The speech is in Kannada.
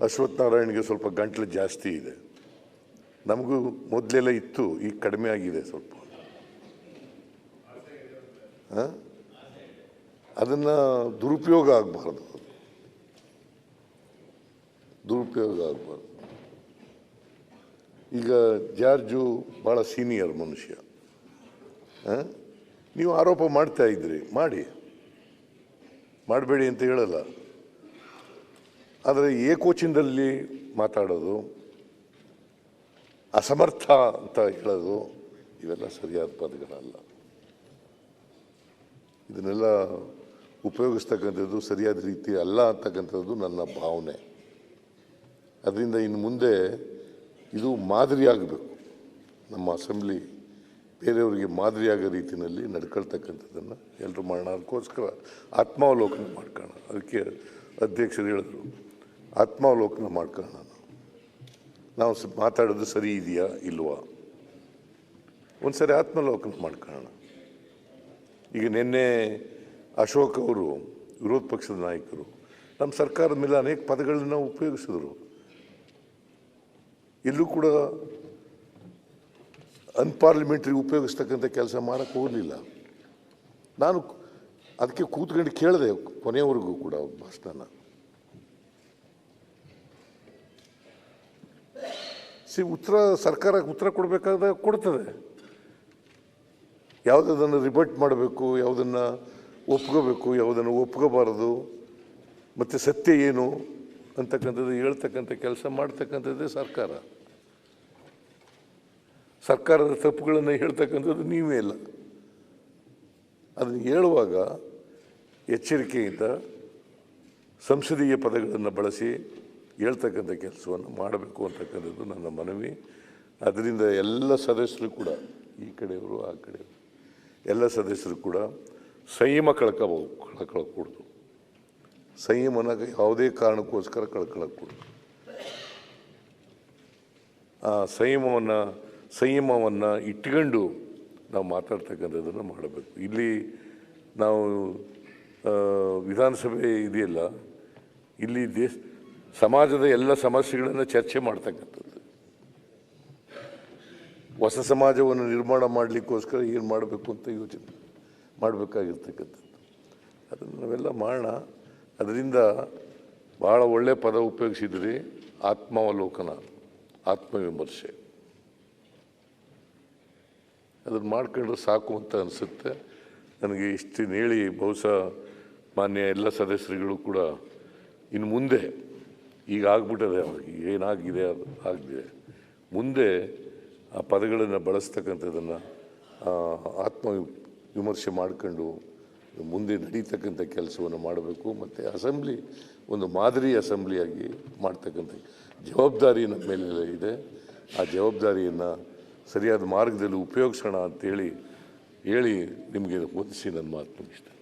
ಅಶ್ವಥ್ ನಾರಾಯಣ್ಗೆ ಸ್ವಲ್ಪ ಗಂಟ್ಲು ಜಾಸ್ತಿ ಇದೆ. ನಮಗೂ ಮೊದಲೆಲ್ಲ ಇತ್ತು, ಈಗ ಕಡಿಮೆ ಆಗಿದೆ ಸ್ವಲ್ಪ. ಅದನ್ನು ದುರುಪಯೋಗ ಆಗಬಾರ್ದು, ಈಗ ಜಾರ್ಜು ಭಾಳ ಸೀನಿಯರ್ ಮನುಷ್ಯ. ನೀವು ಆರೋಪ ಮಾಡ್ತಾ ಇದ್ರಿ, ಮಾಡಬೇಡಿ ಅಂತ ಹೇಳಲ್ಲ. ಆದರೆ ಏಕೋಚಿನದಲ್ಲಿ ಮಾತಾಡೋದು, ಅಸಮರ್ಥ ಅಂತ ಹೇಳೋದು, ಇವೆಲ್ಲ ಸರಿಯಾದ ಪದಗಳಲ್ಲ. ಇದನ್ನೆಲ್ಲ ಉಪಯೋಗಿಸ್ತಕ್ಕಂಥದ್ದು ಸರಿಯಾದ ರೀತಿ ಅಲ್ಲ ಅಂತಕ್ಕಂಥದ್ದು ನನ್ನ ಭಾವನೆ. ಅದರಿಂದ ಇನ್ನು ಮುಂದೆ ಇದು ಮಾದರಿಯಾಗಬೇಕು. ನಮ್ಮ ಅಸೆಂಬ್ಲಿ ಬೇರೆಯವರಿಗೆ ಮಾದರಿಯಾಗೋ ರೀತಿಯಲ್ಲಿ ನಡ್ಕೊಳ್ತಕ್ಕಂಥದ್ದನ್ನು ಎಲ್ಲರೂ ಮಾಡೋಣ. ಅದಕ್ಕೋಸ್ಕರ ಆತ್ಮಾವಲೋಕನ ಮಾಡ್ಕೊಳ್ಳೋಣ. ಅದಕ್ಕೆ ಅಧ್ಯಕ್ಷರು ಹೇಳಿದ್ರು, ಆತ್ಮಾವಲೋಕನ ಮಾಡ್ಕೊಳ್ಳೋಣ. ನಾವು ಮಾತಾಡೋದು ಸರಿ ಇದೆಯಾ ಇಲ್ವಾ, ಒಂದು ಸರಿ ಆತ್ಮಾವಲೋಕನ ಮಾಡ್ಕೊಳ್ಳೋಣ. ಈಗ ನಿನ್ನೆ ಅಶೋಕ್ ಅವರು, ವಿರೋಧ ಪಕ್ಷದ ನಾಯಕರು, ನಮ್ಮ ಸರ್ಕಾರದ ಮೇಲೆ ಅನೇಕ ಪದಗಳನ್ನ ಉಪಯೋಗಿಸಿದ್ರು. ಎಲ್ಲೂ ಕೂಡ ಅನ್ಪಾರ್ಲಿಮೆಂಟ್ರಿ ಉಪಯೋಗಿಸ್ತಕ್ಕಂಥ ಕೆಲಸ ಮಾಡೋಕ್ಕೆ ಹೋಗಲಿಲ್ಲ. ನಾನು ಅದಕ್ಕೆ ಕೂತ್ಕೊಂಡು ಕೇಳಿದೆ ಕೊನೆಯವರೆಗೂ ಕೂಡ ಭಾಷಣ. ಸರ್ಕಾರಕ್ಕೆ ಉತ್ತರ ಕೊಡಬೇಕಾದಾಗ ಕೊಡ್ತದೆ. ಯಾವುದನ್ನು ರಿಬರ್ಟ್ ಮಾಡಬೇಕು, ಯಾವುದನ್ನು ಒಪ್ಕೋಬೇಕು, ಯಾವುದನ್ನು ಒಪ್ಕೋಬಾರದು, ಮತ್ತು ಸತ್ಯ ಏನು ಅಂತಕ್ಕಂಥದ್ದು ಹೇಳ್ತಕ್ಕಂಥ ಕೆಲಸ ಮಾಡ್ತಕ್ಕಂಥದ್ದೇ ಸರ್ಕಾರ. ಸರ್ಕಾರದ ತಪ್ಪುಗಳನ್ನು ಹೇಳ್ತಕ್ಕಂಥದ್ದು ನೀವೇ ಇಲ್ಲ. ಅದನ್ನು ಹೇಳುವಾಗ ಎಚ್ಚರಿಕೆಯಿಂದ ಸಂಸದೀಯ ಪದಗಳನ್ನು ಬಳಸಿ ಹೇಳ್ತಕ್ಕಂಥ ಕೆಲಸವನ್ನು ಮಾಡಬೇಕು ಅಂತಕ್ಕಂಥದ್ದು ನನ್ನ ಮನವಿ. ಅದರಿಂದ ಎಲ್ಲ ಸದಸ್ಯರು ಕೂಡ, ಈ ಕಡೆಯವರು ಆ ಕಡೆಯವರು, ಎಲ್ಲ ಸದಸ್ಯರು ಕೂಡ ಸಂಯಮ ಕಳ್ಕೊಳ್ಳೋಕ್ಕೂಡ್ದು. ಸಂಯಮನ ಯಾವುದೇ ಕಾರಣಕ್ಕೋಸ್ಕರ ಕಳ್ಕೊಳ್ಳೋಕ್ಕೂಡ್ದು. ಆ ಸಂಯಮವನ್ನು ಇಟ್ಕೊಂಡು ನಾವು ಮಾತಾಡ್ತಕ್ಕಂಥದ್ದನ್ನು ಮಾಡಬೇಕು. ಇಲ್ಲಿ ನಾವು ವಿಧಾನಸಭೆ ಇದೆಯಲ್ಲ, ಇಲ್ಲಿ ಸಮಾಜದ ಎಲ್ಲ ಸಮಸ್ಯೆಗಳನ್ನು ಚರ್ಚೆ ಮಾಡ್ತಕ್ಕಂಥದ್ದು. ಹೊಸ ಸಮಾಜವನ್ನು ನಿರ್ಮಾಣ ಮಾಡಲಿಕ್ಕೋಸ್ಕರ ಏನು ಮಾಡಬೇಕು ಅಂತ ಯೋಚನೆ ಮಾಡಬೇಕಾಗಿರ್ತಕ್ಕಂಥದ್ದು. ಅದನ್ನು ನಾವೆಲ್ಲ ಮಾಡೋಣ. ಅದರಿಂದ ಭಾಳ ಒಳ್ಳೆಯ ಪದ ಉಪಯೋಗಿಸಿದ್ರಿ, ಆತ್ಮಾವಲೋಕನ, ಆತ್ಮವಿಮರ್ಶೆ. ಅದನ್ನು ಮಾಡ್ಕೊಂಡ್ರೆ ಸಾಕು ಅಂತ ಅನಿಸುತ್ತೆ ನನಗೆ. ಇಷ್ಟನ್ನು ಹೇಳಿ ಬಹುಶಃ ಮಾನ್ಯ ಎಲ್ಲ ಸದಸ್ಯರುಗಳು ಕೂಡ ಇನ್ನು ಮುಂದೆ, ಈಗ ಆಗ್ಬಿಟ್ಟದೆ, ಏನಾಗಿದೆ ಅದು ಆಗಿದೆ, ಮುಂದೆ ಆ ಪದಗಳನ್ನು ಬಳಸ್ತಕ್ಕಂಥದ್ದನ್ನು ಆತ್ಮವಿಮರ್ಶೆ ಮಾಡ್ಕೊಂಡು ಮುಂದೆ ನಡೀತಕ್ಕಂಥ ಕೆಲಸವನ್ನು ಮಾಡಬೇಕು. ಮತ್ತು ಅಸೆಂಬ್ಲಿ ಒಂದು ಮಾದರಿ ಅಸೆಂಬ್ಲಿಯಾಗಿ ಮಾಡ್ತಕ್ಕಂಥ ಜವಾಬ್ದಾರಿ ನಮ್ಮ ಮೇಲೆ ಇದೆ. ಆ ಜವಾಬ್ದಾರಿಯನ್ನು ಸರಿಯಾದ ಮಾರ್ಗದಲ್ಲಿ ಉಪಯೋಗಿಸೋಣ ಅಂತೇಳಿ ಹೇಳಿ ನಿಮಗೆ ಓದಿಸಿ ನನ್ನ ಮಾತು ಮುಗಿಸ್ತೇನೆ.